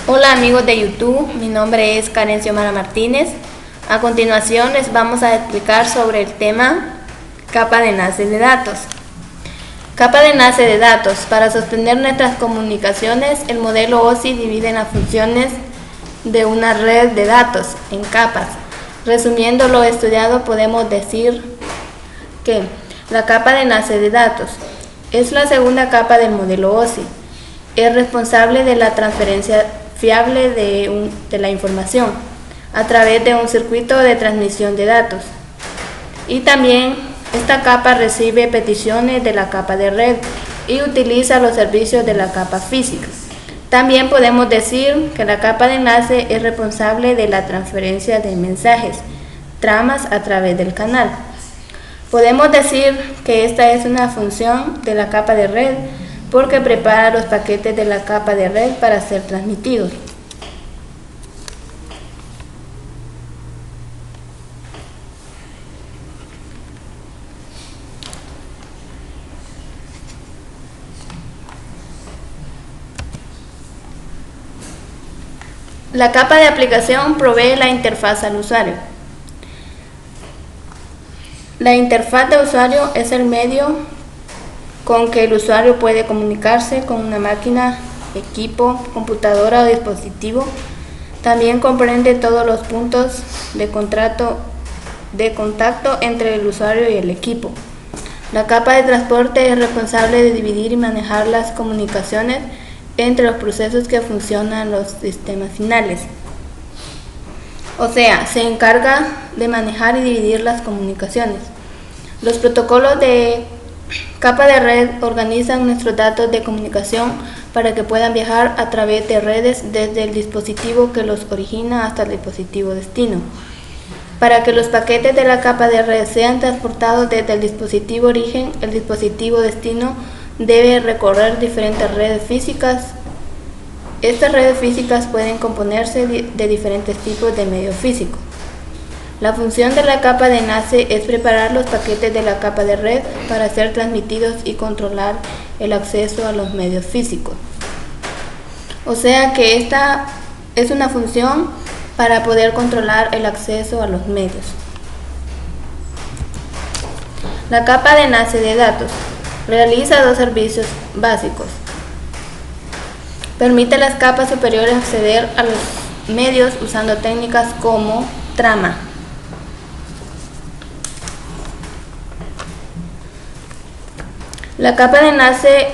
Hola amigos de YouTube, mi nombre es Karen Xiomara Martínez. A continuación les vamos a explicar sobre el tema capa de enlace de datos. Capa de enlace de datos. Para sostener nuestras comunicaciones, el modelo OSI divide las funciones de una red de datos en capas. Resumiendo lo estudiado, podemos decir que la capa de enlace de datos es la segunda capa del modelo OSI. Es responsable de la transferencia fiable de la información a través de un circuito de transmisión de datos. Y también esta capa recibe peticiones de la capa de red y utiliza los servicios de la capa física. También podemos decir que la capa de enlace es responsable de la transferencia de mensajes, tramas a través del canal. Podemos decir que esta es una función de la capa de red porque prepara los paquetes de la capa de red para ser transmitidos. La capa de aplicación provee la interfaz al usuario. La interfaz de usuario es el medio con que el usuario puede comunicarse con una máquina, equipo, computadora o dispositivo. También comprende todos los puntos de contacto entre el usuario y el equipo. La capa de transporte es responsable de dividir y manejar las comunicaciones entre los procesos que funcionan los sistemas finales. O sea, se encarga de manejar y dividir las comunicaciones. Los protocolos de capa de red organizan nuestros datos de comunicación para que puedan viajar a través de redes desde el dispositivo que los origina hasta el dispositivo destino. Para que los paquetes de la capa de red sean transportados desde el dispositivo origen, el dispositivo destino debe recorrer diferentes redes físicas. Estas redes físicas pueden componerse de diferentes tipos de medios físicos. La función de la capa de enlace es preparar los paquetes de la capa de red para ser transmitidos y controlar el acceso a los medios físicos. O sea que esta es una función para poder controlar el acceso a los medios. La capa de enlace de datos realiza dos servicios básicos. Permite a las capas superiores acceder a los medios usando técnicas como trama. La capa de enlace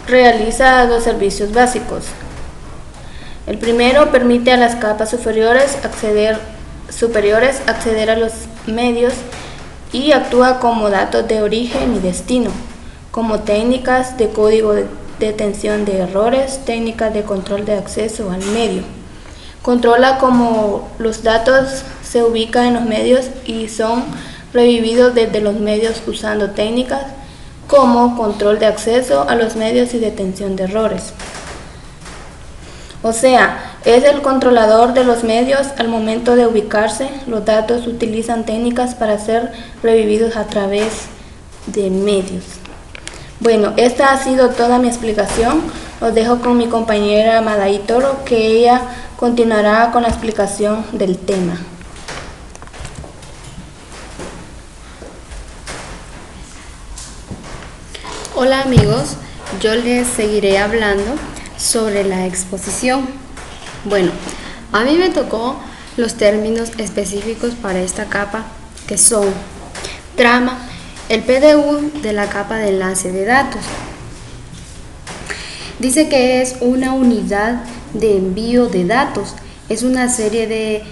realiza dos servicios básicos. El primero permite a las capas superiores acceder a los medios y actúa como datos de origen y destino, como técnicas de código de detención de errores, técnicas de control de acceso al medio. Controla cómo los datos se ubican en los medios y son revividos desde los medios usando técnicas como control de acceso a los medios y detención de errores. O sea, es el controlador de los medios. Al momento de ubicarse, los datos utilizan técnicas para ser revividos a través de medios. Bueno, esta ha sido toda mi explicación. Os dejo con mi compañera Madaí Toro, que ella continuará con la explicación del tema. Hola amigos, yo les seguiré hablando sobre la exposición. Bueno, a mí me tocó los términos específicos para esta capa, que son trama, el PDU de la capa de enlace de datos. Dice que es una unidad de envío de datos, es una serie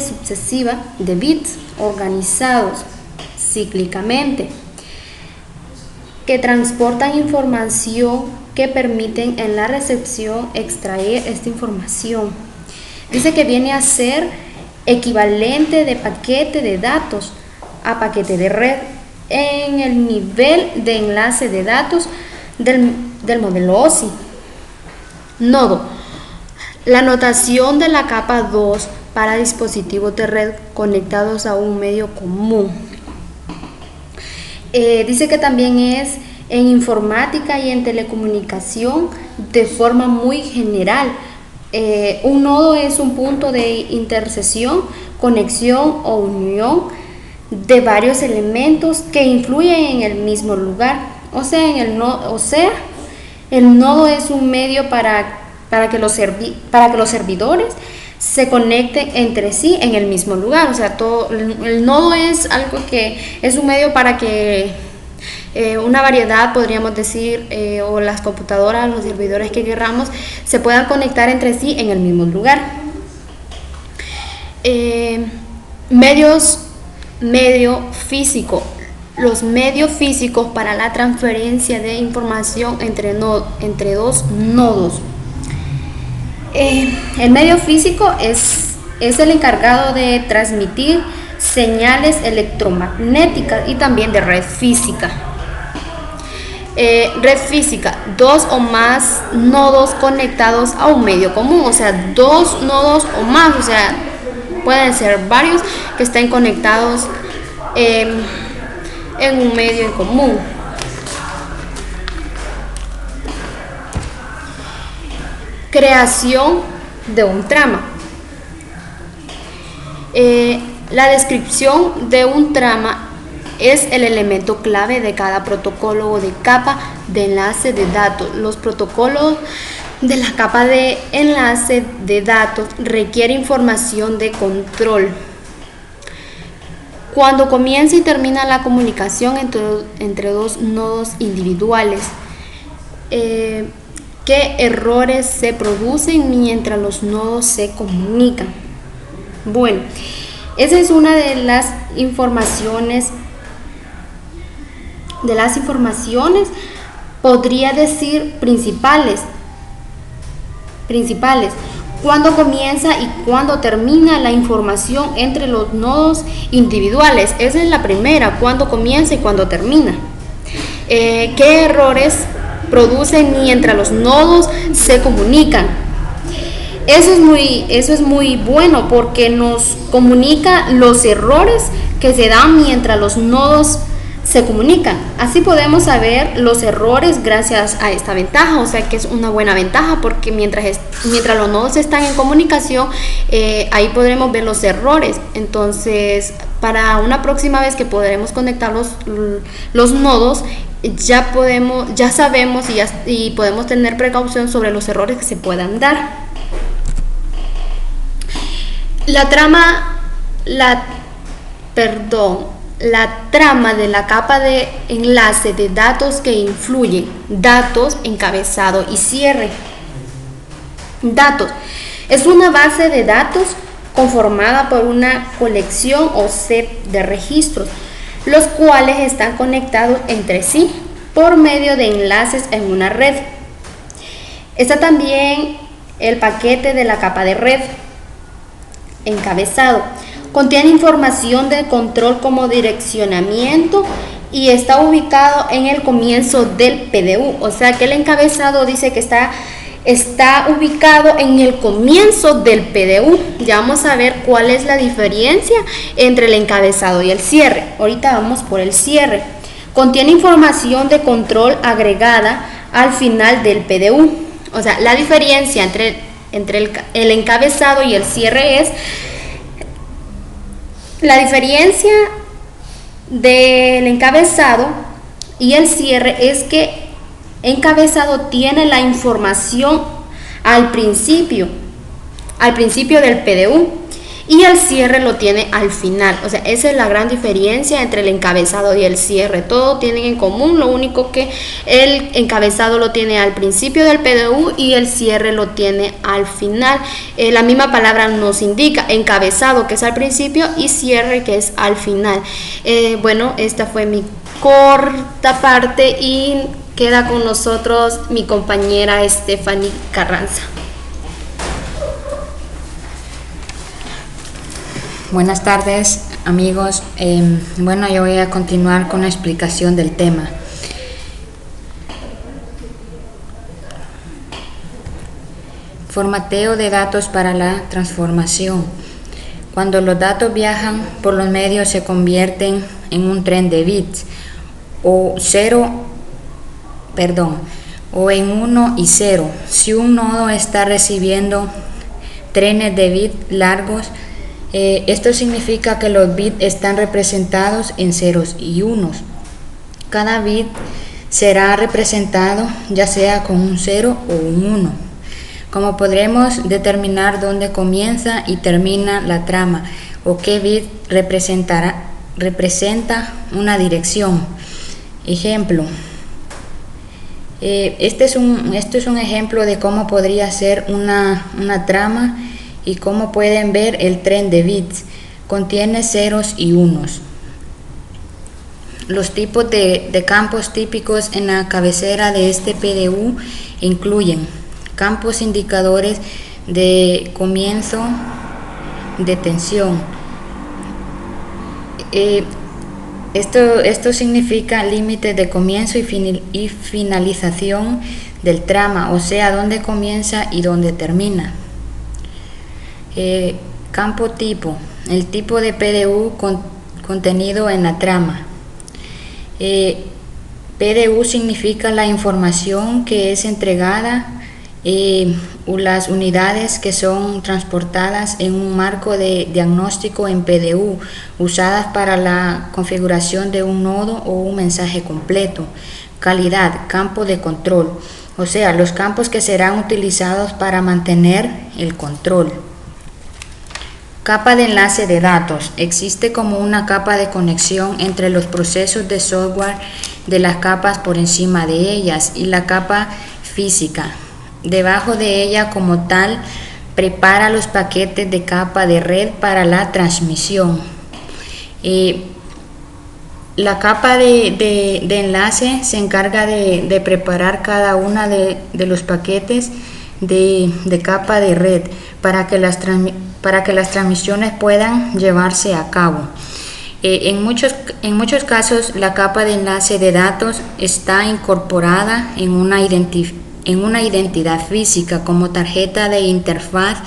sucesiva de bits organizados cíclicamente que transportan información que permiten en la recepción extraer esta información. Dice que viene a ser equivalente de paquete de datos a paquete de red en el nivel de enlace de datos del modelo OSI. Nodo: la notación de la capa 2 para dispositivos de red conectados a un medio común. Dice que también es en informática y en telecomunicación de forma muy general. Un nodo es un punto de intersección, conexión o unión de varios elementos que influyen en el mismo lugar. El nodo es un medio para que los servidores se conecten entre sí en el mismo lugar. O sea, el nodo es algo que es un medio para que una variedad, podríamos decir, o las computadoras, los servidores que queramos, se puedan conectar entre sí en el mismo lugar. Medio físico. Los medios físicos para la transferencia de información entre dos nodos. El medio físico es el encargado de transmitir señales electromagnéticas y también de red física. Red física, dos o más nodos conectados a un medio común, o sea, dos nodos o más, o sea, pueden ser varios que estén conectados en un medio en común. Creación de un trama. La descripción de un trama es el elemento clave de cada protocolo o de capa de enlace de datos. Los protocolos de la capa de enlace de datos requieren información de control. Cuando comienza y termina la comunicación entre dos nodos individuales, ¿qué errores se producen mientras los nodos se comunican? Bueno, esa es una de las informaciones, podría decir principales. Cuando comienza y cuando termina la información entre los nodos individuales. Esa es la primera, cuando comienza y cuando termina. ¿Qué errores producen mientras los nodos se comunican? Eso es muy bueno porque nos comunica los errores que se dan mientras los nodos se comunican. Así podemos saber los errores gracias a esta ventaja, o sea que es una buena ventaja porque mientras los nodos están en comunicación, ahí podremos ver los errores. Entonces, para una próxima vez que podremos conectar los nodos, ya sabemos y podemos tener precaución sobre los errores que se puedan dar. La trama de la capa de enlace de datos que influyen, datos, encabezado y cierre. Datos es una base de datos conformada por una colección o set de registros, los cuales están conectados entre sí por medio de enlaces en una red. Está también el paquete de la capa de red. Encabezado contiene información de control como direccionamiento y está ubicado en el comienzo del PDU, o sea que el encabezado dice que está ubicado en el comienzo del PDU. Ya vamos a ver cuál es la diferencia entre el encabezado y el cierre. Ahorita vamos por el cierre. Contiene información de control agregada al final del PDU, o sea, la diferencia entre el encabezado y el cierre es la diferencia del encabezado y el cierre es que encabezado tiene la información al principio del PDU y el cierre lo tiene al final. O sea, esa es la gran diferencia entre el encabezado y el cierre. Todo tienen en común, lo único que el encabezado lo tiene al principio del PDU y el cierre lo tiene al final. La misma palabra nos indica encabezado, que es al principio, y cierre, que es al final. Bueno, esta fue mi corta parte y queda con nosotros mi compañera Stephanie Carranza. Buenas tardes, amigos. Bueno, yo voy a continuar con la explicación del tema. Formateo de datos para la transformación. Cuando los datos viajan por los medios se convierten en un tren de bits, o 0 o en 1 y 0. Si un nodo está recibiendo trenes de bits largos, esto significa que los bits están representados en ceros y unos. Cada bit será representado ya sea con un 0 o un 1. Como podremos determinar dónde comienza y termina la trama o qué bit representa una dirección. Ejemplo. Este es un ejemplo de cómo podría ser una trama, y como pueden ver, el tren de bits contiene ceros y unos. Los tipos de campos típicos en la cabecera de este PDU incluyen campos indicadores de comienzo, de tensión. Esto significa límites de comienzo y finalización del trama, o sea, dónde comienza y dónde termina. Campo tipo, el tipo de PDU contenido en la trama. PDU significa la información que es entregada, las unidades que son transportadas en un marco de diagnóstico en PDU, usadas para la configuración de un nodo o un mensaje completo. Calidad, campo de control, o sea, los campos que serán utilizados para mantener el control. Capa de enlace de datos. Existe como una capa de conexión entre los procesos de software de las capas por encima de ellas y la capa física. Debajo de ella, como tal, prepara los paquetes de capa de red para la transmisión. La capa de enlace se encarga de preparar cada una de los paquetes de capa de red para que las transmisiones puedan llevarse a cabo. En muchos casos, la capa de enlace de datos está incorporada en una identidad física como tarjeta de interfaz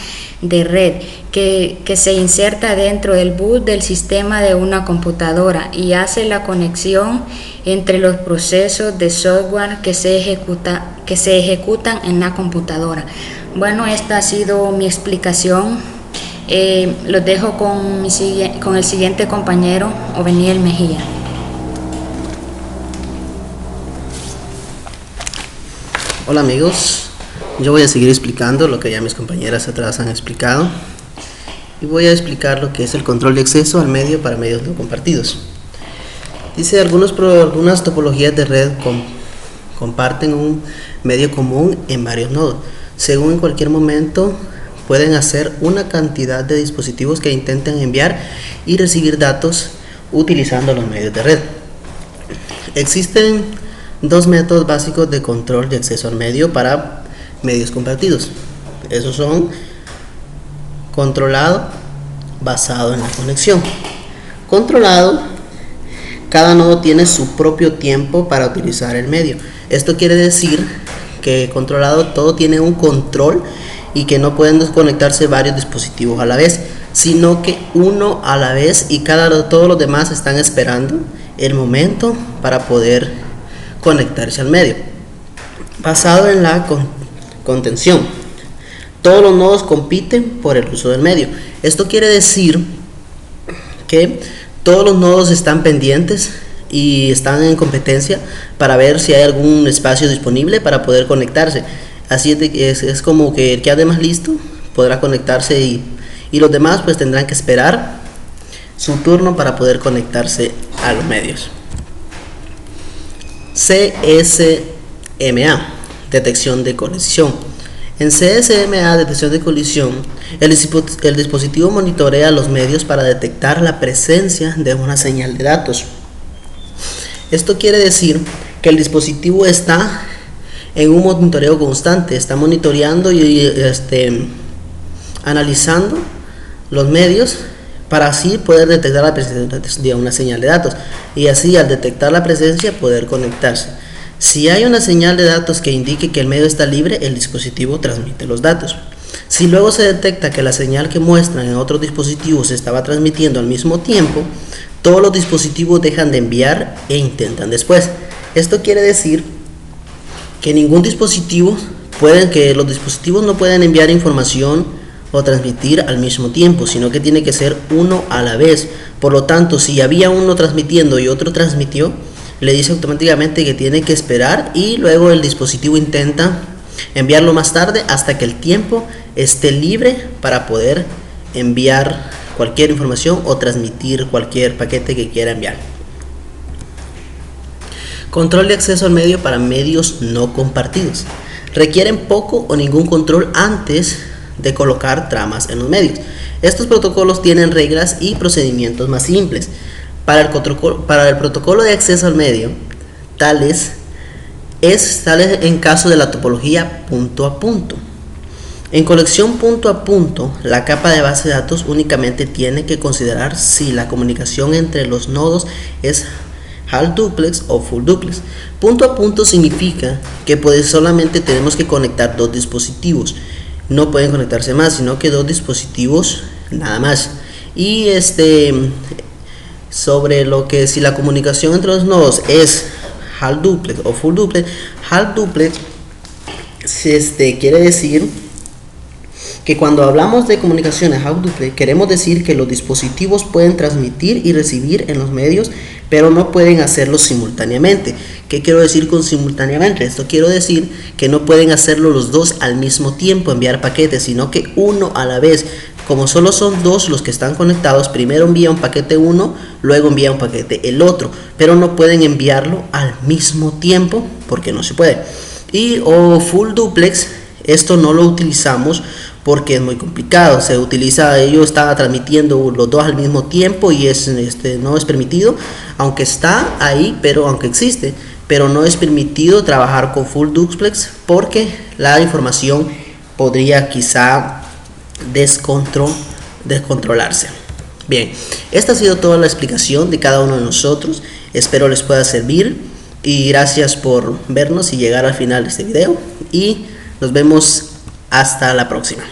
de red que se inserta dentro del bus del sistema de una computadora y hace la conexión entre los procesos de software que se ejecutan en la computadora. Bueno, esta ha sido mi explicación. Los dejo con el siguiente compañero, Oveniel Mejía. Hola amigos, yo voy a seguir explicando lo que ya mis compañeras atrás han explicado y voy a explicar lo que es el control de acceso al medio para medios no compartidos. Dice, algunas topologías de red comparten un medio común en varios nodos. Según en cualquier momento pueden hacer una cantidad de dispositivos que intenten enviar y recibir datos utilizando los medios de red. Existen dos métodos básicos de control de acceso al medio para medios compartidos. Esos son controlado, basado en la conexión. Controlado, cada nodo tiene su propio tiempo para utilizar el medio. Esto quiere decir que controlado todo tiene un control y que no pueden desconectarse varios dispositivos a la vez, sino que uno a la vez, y todos los demás están esperando el momento para poder conectarse al medio. Basado en la contención, todos los nodos compiten por el uso del medio. Esto quiere decir que todos los nodos están pendientes y están en competencia para ver si hay algún espacio disponible para poder conectarse. Así es como que el que ande más listo podrá conectarse y los demás pues tendrán que esperar su turno para poder conectarse a los medios. CSMA, detección de colisión. En CSMA, detección de colisión, el dispositivo monitorea los medios para detectar la presencia de una señal de datos. Esto quiere decir que el dispositivo está en un monitoreo constante, está monitoreando y analizando los medios para así poder detectar la presencia de una señal de datos y así al detectar la presencia poder conectarse. Si hay una señal de datos que indique que el medio está libre, el dispositivo transmite los datos. Si luego se detecta que la señal que muestran en otros dispositivos se estaba transmitiendo al mismo tiempo, todos los dispositivos dejan de enviar e intentan después. Esto quiere decir que los dispositivos no pueden enviar información o transmitir al mismo tiempo, sino que tiene que ser uno a la vez. Por lo tanto, si había uno transmitiendo y otro transmitió, le dice automáticamente que tiene que esperar y luego el dispositivo intenta enviarlo más tarde hasta que el tiempo esté libre para poder enviar cualquier información o transmitir cualquier paquete que quiera enviar. Control de acceso al medio para medios no compartidos. Requieren poco o ningún control antes de colocar tramas en los medios. Estos protocolos tienen reglas y procedimientos más simples. Para el protocolo de acceso al medio, tales en caso de la topología punto a punto. En conexión punto a punto, la capa de base de datos únicamente tiene que considerar si la comunicación entre los nodos es half duplex o full duplex. Punto a punto significa que solamente tenemos que conectar dos dispositivos. No pueden conectarse más, sino que dos dispositivos nada más. Y sobre lo que si la comunicación entre los nodos es half duplex o full duplex, half duplex quiere decir que cuando hablamos de comunicaciones half duplex queremos decir que los dispositivos pueden transmitir y recibir en los medios, pero no pueden hacerlo simultáneamente. ¿Qué quiero decir con simultáneamente? Esto quiero decir que no pueden hacerlo los dos al mismo tiempo, enviar paquetes, sino que uno a la vez. Como solo son dos los que están conectados, primero envía un paquete uno, luego envía un paquete el otro, pero no pueden enviarlo al mismo tiempo porque no se puede. O full duplex, esto no lo utilizamos porque es muy complicado. Se utiliza, yo estaba transmitiendo los dos al mismo tiempo y no es permitido, aunque está ahí, aunque existe, pero no es permitido trabajar con full duplex porque la información podría quizá descontrolarse. Bien, esta ha sido toda la explicación de cada uno de nosotros. Espero les pueda servir y gracias por vernos y llegar al final de este video, y nos vemos hasta la próxima.